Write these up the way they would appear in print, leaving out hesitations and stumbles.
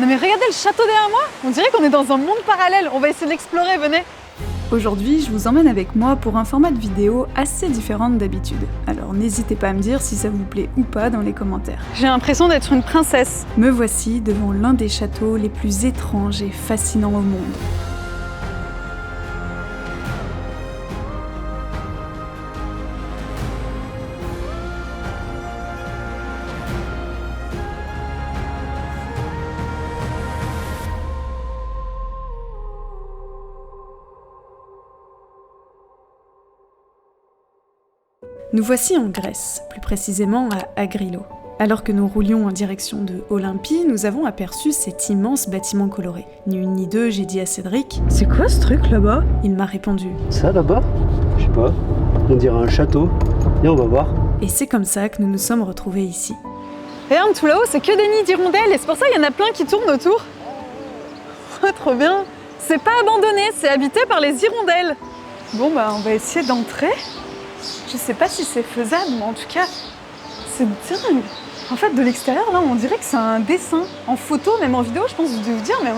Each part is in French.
Non mais regardez le château derrière moi. On dirait qu'on est dans un monde parallèle. On va essayer de l'explorer, venez. Aujourd'hui, je vous emmène avec moi pour un format de vidéo assez différent d'habitude. Alors n'hésitez pas à me dire si ça vous plaît ou pas dans les commentaires. J'ai l'impression d'être une princesse. Me voici devant l'un des châteaux les plus étranges et fascinants au monde. Nous voici en Grèce, plus précisément à Agrilo. Alors que nous roulions en direction de Olympie, nous avons aperçu cet immense bâtiment coloré. Ni une ni deux, j'ai dit à Cédric « C'est quoi ce truc là-bas ?» Il m'a répondu « Ça là-bas? Je sais pas, on dirait un château. Viens, on va voir. » Et c'est comme ça que nous nous sommes retrouvés ici. Regarde, tout là-haut, c'est que des nids d'hirondelles et c'est pour ça qu'il y en a plein qui tournent autour. Oh, trop bien. C'est pas abandonné, c'est habité par les hirondelles. Bon, bah, on va essayer d'entrer. Je sais pas si c'est faisable, mais en tout cas, c'est dingue. En fait, de l'extérieur, là, on dirait que c'est un dessin. En photo, même en vidéo, je pense que je vais vous dire, mais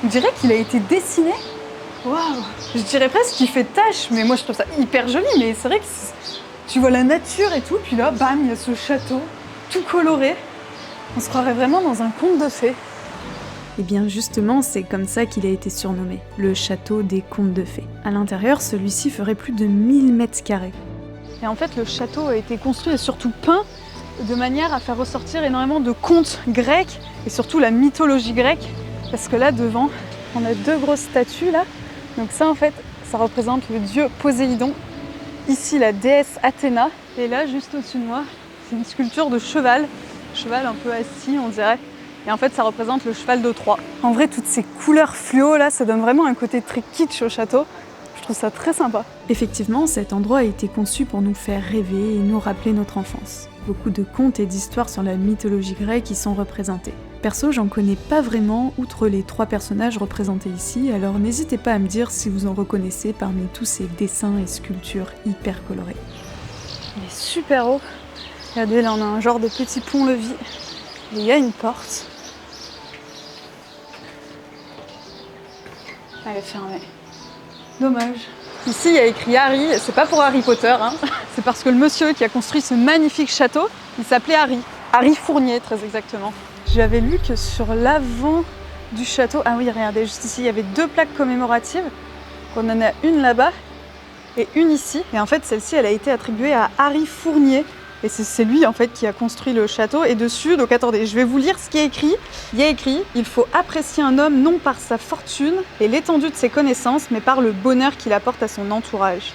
on dirait qu'il a été dessiné. Waouh. Je dirais presque qu'il fait tache, mais moi, je trouve ça hyper joli. Mais c'est vrai que tu vois la nature et tout, puis là, bam, il y a ce château, tout coloré. On se croirait vraiment dans un conte de fées. Et bien justement, c'est comme ça qu'il a été surnommé, le château des contes de fées. À l'intérieur, celui-ci ferait plus de 1000 mètres carrés. Et en fait, le château a été construit et surtout peint de manière à faire ressortir énormément de contes grecs et surtout la mythologie grecque. Parce que là, devant, on a deux grosses statues là. Donc ça, en fait, ça représente le dieu Poséidon. Ici, la déesse Athéna. Et là, juste au-dessus de moi, c'est une sculpture de cheval. Cheval un peu assis, on dirait. Et en fait, ça représente le cheval de Troie. En vrai, toutes ces couleurs fluo là, ça donne vraiment un côté très kitsch au château. Je trouve ça très sympa. Effectivement, cet endroit a été conçu pour nous faire rêver et nous rappeler notre enfance. Beaucoup de contes et d'histoires sur la mythologie grecque y sont représentés. Perso, j'en connais pas vraiment, outre les 3 personnages représentés ici, alors n'hésitez pas à me dire si vous en reconnaissez parmi tous ces dessins et sculptures hyper colorés. Il est super haut. Regardez, là on a un genre de petit pont-levis. Et il y a une porte. Elle est fermée. Dommage. Ici, il y a écrit Harry, et c'est pas pour Harry Potter, hein. C'est parce que le monsieur qui a construit ce magnifique château, il s'appelait Harry. Harry Fournier, très exactement. J'avais lu que sur l'avant du château, ah oui, regardez, juste ici, il y avait 2 plaques commémoratives. On en a une là-bas et une ici. Et en fait, celle-ci, elle a été attribuée à Harry Fournier. Et c'est lui en fait qui a construit le château. Et dessus, donc attendez, je vais vous lire ce qui est écrit. Il y a écrit « Il faut apprécier un homme non par sa fortune et l'étendue de ses connaissances, mais par le bonheur qu'il apporte à son entourage. »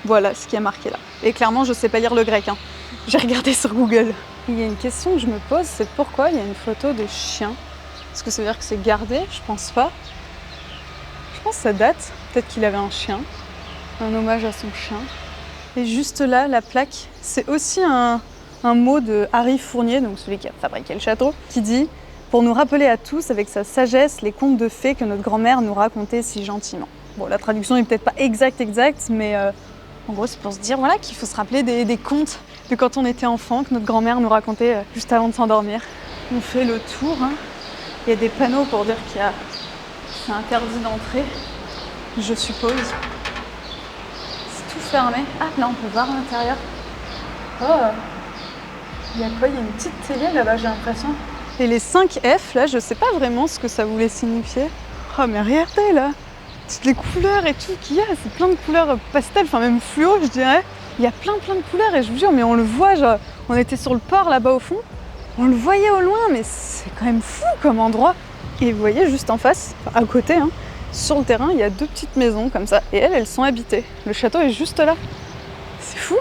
Voilà ce qui est marqué là. Et clairement, je sais pas lire le grec, hein. J'ai regardé sur Google. Il y a une question que je me pose, c'est pourquoi il y a une photo de chien. Est-ce que ça veut dire que c'est gardé? Je pense pas. Je pense que ça date. Peut-être qu'il avait un chien. Un hommage à son chien. Et juste là, la plaque, c'est aussi un mot de Harry Fournier, donc celui qui a fabriqué le château, qui dit « Pour nous rappeler à tous avec sa sagesse les contes de fées que notre grand-mère nous racontait si gentiment ». Bon, la traduction n'est peut-être pas exacte, mais en gros, c'est pour se dire voilà, qu'il faut se rappeler des contes de quand on était enfant, que notre grand-mère nous racontait juste avant de s'endormir. On fait le tour, hein. Il y a des panneaux pour dire qu'il y a... c'est interdit d'entrer, je suppose. Fermé. Ah, là, on peut voir à l'intérieur. Oh, il y a quoi? Il y a une petite télé là-bas, j'ai l'impression. Et les 5 F, là, je sais pas vraiment ce que ça voulait signifier. Oh, mais regardez, là, toutes les couleurs et tout qu'il y a, c'est plein de couleurs pastel, enfin même fluo, je dirais. Il y a plein de couleurs et je vous jure, mais on le voit, genre, on était sur le port là-bas au fond, on le voyait au loin, mais c'est quand même fou comme endroit. Et vous voyez, juste en face, enfin, à côté, hein, sur le terrain, il y a 2 petites maisons comme ça, et elles sont habitées. Le château est juste là. C'est fou.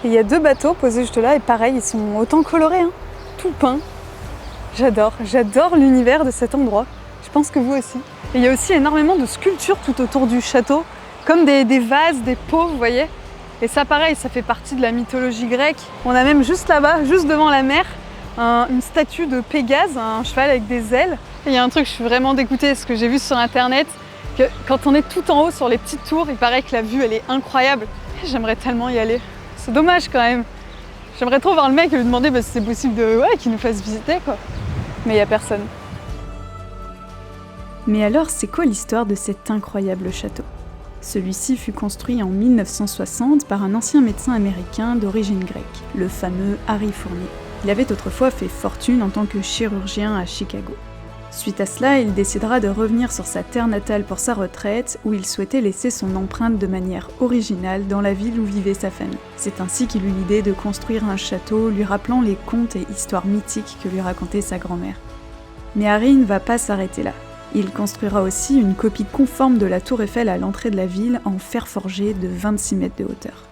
Et il y a 2 bateaux posés juste là, et pareil, ils sont autant colorés, hein, tout peints. J'adore l'univers de cet endroit. Je pense que vous aussi. Et il y a aussi énormément de sculptures tout autour du château, comme des vases, des pots, vous voyez. Et ça, pareil, ça fait partie de la mythologie grecque. On a même juste là-bas, juste devant la mer, une statue de Pégase, un cheval avec des ailes. Et il y a un truc, je suis vraiment dégoûtée, ce que j'ai vu sur internet, que quand on est tout en haut sur les petites tours, il paraît que la vue elle est incroyable. J'aimerais tellement y aller. C'est dommage quand même. J'aimerais trop voir le mec et lui demander si c'est possible qu'il nous fasse visiter quoi. Mais il n'y a personne. Mais alors, c'est quoi l'histoire de cet incroyable château ? Celui-ci fut construit en 1960 par un ancien médecin américain d'origine grecque, le fameux Harry Fournier. Il avait autrefois fait fortune en tant que chirurgien à Chicago. Suite à cela, il décidera de revenir sur sa terre natale pour sa retraite, où il souhaitait laisser son empreinte de manière originale dans la ville où vivait sa famille. C'est ainsi qu'il eut l'idée de construire un château lui rappelant les contes et histoires mythiques que lui racontait sa grand-mère. Mais Harry ne va pas s'arrêter là. Il construira aussi une copie conforme de la tour Eiffel à l'entrée de la ville en fer forgé de 26 mètres de hauteur.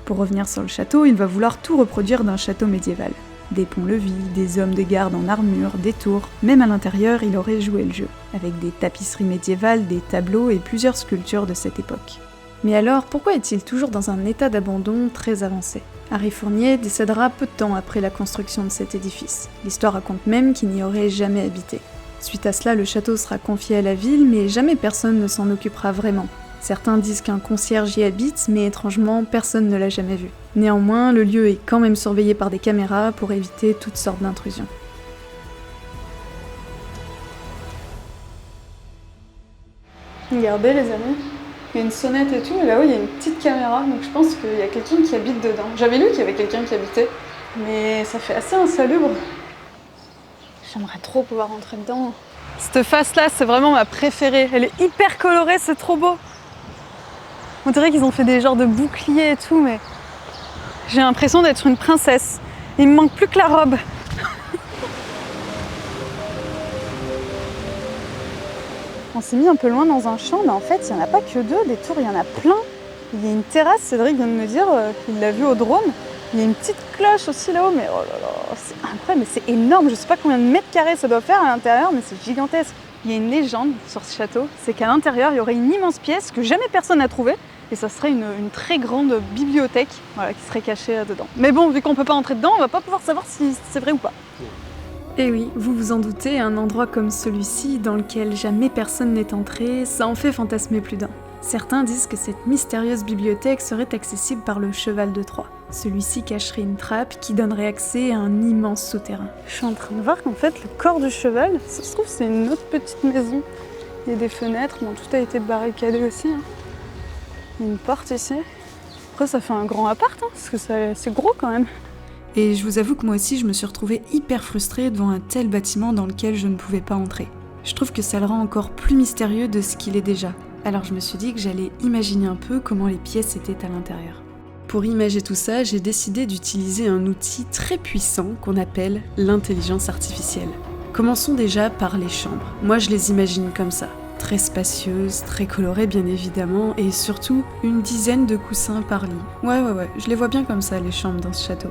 Pour revenir sur le château, il va vouloir tout reproduire d'un château médiéval. Des ponts-levis, des hommes de garde en armure, des tours, même à l'intérieur, il aurait joué le jeu, avec des tapisseries médiévales, des tableaux et plusieurs sculptures de cette époque. Mais alors, pourquoi est-il toujours dans un état d'abandon très avancé ? Harry Fournier décédera peu de temps après la construction de cet édifice. L'histoire raconte même qu'il n'y aurait jamais habité. Suite à cela, le château sera confié à la ville, mais jamais personne ne s'en occupera vraiment. Certains disent qu'un concierge y habite, mais étrangement, personne ne l'a jamais vu. Néanmoins, le lieu est quand même surveillé par des caméras pour éviter toutes sortes d'intrusions. Regardez les amis, il y a une sonnette et tout, et là-haut il y a une petite caméra, donc je pense qu'il y a quelqu'un qui habite dedans. J'avais lu qu'il y avait quelqu'un qui habitait, mais ça fait assez insalubre. J'aimerais trop pouvoir rentrer dedans. Cette face-là, c'est vraiment ma préférée. Elle est hyper colorée, c'est trop beau. On dirait qu'ils ont fait des genres de boucliers et tout, mais j'ai l'impression d'être une princesse. Il me manque plus que la robe. On s'est mis un peu loin dans un champ, mais en fait, il n'y en a pas que deux, des tours, il y en a plein. Il y a une terrasse, Cédric vient de me dire qu'il l'a vue au drone. Il y a une petite cloche aussi là-haut, mais oh là là, c'est incroyable, mais c'est énorme. Je sais pas combien de mètres carrés ça doit faire à l'intérieur, mais c'est gigantesque. Il y a une légende sur ce château, c'est qu'à l'intérieur, il y aurait une immense pièce que jamais personne n'a trouvée, et ça serait une très grande bibliothèque qui serait cachée dedans. Mais bon, vu qu'on peut pas entrer dedans, on va pas pouvoir savoir si c'est vrai ou pas. Et oui, vous vous en doutez, un endroit comme celui-ci, dans lequel jamais personne n'est entré, ça en fait fantasmer plus d'un. Certains disent que cette mystérieuse bibliothèque serait accessible par le cheval de Troie. Celui-ci cacherait une trappe qui donnerait accès à un immense souterrain. Je suis en train de voir qu'en fait, le corps du cheval, ça se trouve, c'est une autre petite maison. Il y a des fenêtres, bon, tout a été barricadé aussi. Il y a une porte ici. Après, ça fait un grand appart, parce que c'est gros quand même. Et je vous avoue que moi aussi, je me suis retrouvée hyper frustrée devant un tel bâtiment dans lequel je ne pouvais pas entrer. Je trouve que ça le rend encore plus mystérieux de ce qu'il est déjà. Alors je me suis dit que j'allais imaginer un peu comment les pièces étaient à l'intérieur. Pour imager tout ça, j'ai décidé d'utiliser un outil très puissant qu'on appelle l'intelligence artificielle. Commençons déjà par les chambres. Moi je les imagine comme ça. Très spacieuses, très colorées bien évidemment, et surtout une dizaine de coussins par lit. Ouais, je les vois bien comme ça les chambres dans ce château.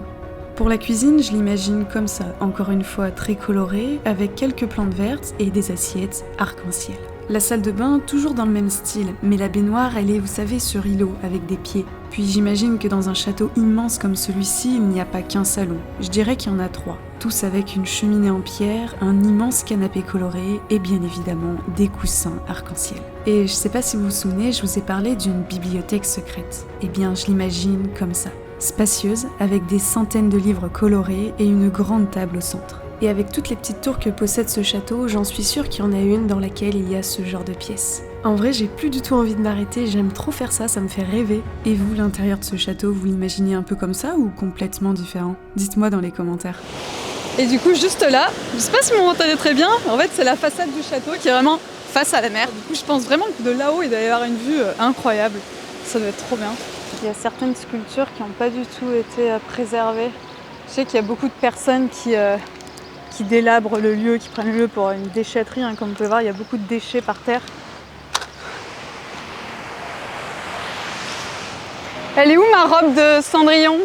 Pour la cuisine, je l'imagine comme ça, encore une fois très colorée, avec quelques plantes vertes et des assiettes arc-en-ciel. La salle de bain, toujours dans le même style, mais la baignoire, elle est, vous savez, sur îlot, avec des pieds. Puis j'imagine que dans un château immense comme celui-ci, il n'y a pas qu'un salon. Je dirais qu'il y en a 3. Tous avec une cheminée en pierre, un immense canapé coloré et bien évidemment des coussins arc-en-ciel. Et je sais pas si vous vous souvenez, je vous ai parlé d'une bibliothèque secrète. Eh bien, je l'imagine comme ça. Spacieuse, avec des centaines de livres colorés et une grande table au centre. Et avec toutes les petites tours que possède ce château, j'en suis sûre qu'il y en a une dans laquelle il y a ce genre de pièces. En vrai, j'ai plus du tout envie de m'arrêter, j'aime trop faire ça, ça me fait rêver. Et vous, l'intérieur de ce château, vous l'imaginez un peu comme ça ou complètement différent ? Dites-moi dans les commentaires. Et du coup, juste là, je sais pas si vous m'entendez très bien, en fait c'est la façade du château qui est vraiment face à la mer. Du coup, je pense vraiment que de là-haut, il doit y avoir une vue incroyable. Ça doit être trop bien. Il y a certaines sculptures qui n'ont pas du tout été préservées. Je sais qu'il y a beaucoup de personnes qui délabrent le lieu, qui prennent le lieu pour une déchetterie. Comme vous pouvez voir, il y a beaucoup de déchets par terre. Elle est où ma robe de Cendrillon ?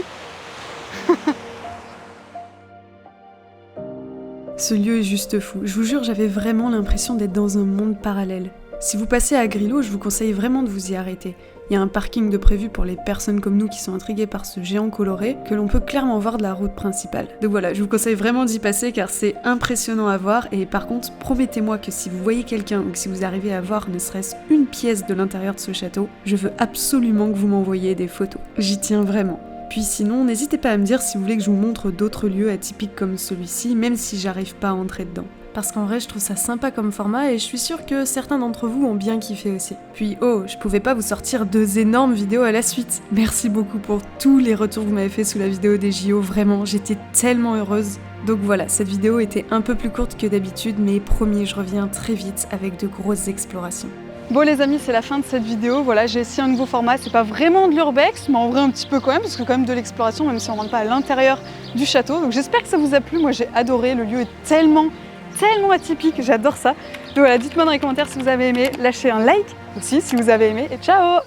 Ce lieu est juste fou. Je vous jure, j'avais vraiment l'impression d'être dans un monde parallèle. Si vous passez à Grillo, je vous conseille vraiment de vous y arrêter. Il y a un parking de prévu pour les personnes comme nous qui sont intriguées par ce géant coloré que l'on peut clairement voir de la route principale. Donc voilà, je vous conseille vraiment d'y passer car c'est impressionnant à voir et par contre, promettez-moi que si vous voyez quelqu'un ou que si vous arrivez à voir ne serait-ce une pièce de l'intérieur de ce château, je veux absolument que vous m'envoyiez des photos. J'y tiens vraiment. Puis sinon, n'hésitez pas à me dire si vous voulez que je vous montre d'autres lieux atypiques comme celui-ci, même si j'arrive pas à entrer dedans. parce qu'en vrai je trouve ça sympa comme format et je suis sûre que certains d'entre vous ont bien kiffé aussi. Puis je pouvais pas vous sortir 2 énormes vidéos à la suite. Merci beaucoup pour tous les retours que vous m'avez fait sous la vidéo des JO, vraiment, j'étais tellement heureuse. Donc voilà, cette vidéo était un peu plus courte que d'habitude, mais promis, je reviens très vite avec de grosses explorations. Bon les amis, c'est la fin de cette vidéo. Voilà, j'ai essayé un nouveau format. C'est pas vraiment de l'urbex, mais en vrai un petit peu quand même, parce que quand même de l'exploration, même si on rentre pas à l'intérieur du château. Donc j'espère que ça vous a plu. Moi j'ai adoré. Le lieu est tellement atypique. J'adore ça. Donc voilà, dites-moi dans les commentaires si vous avez aimé. Lâchez un like aussi si vous avez aimé. Et ciao!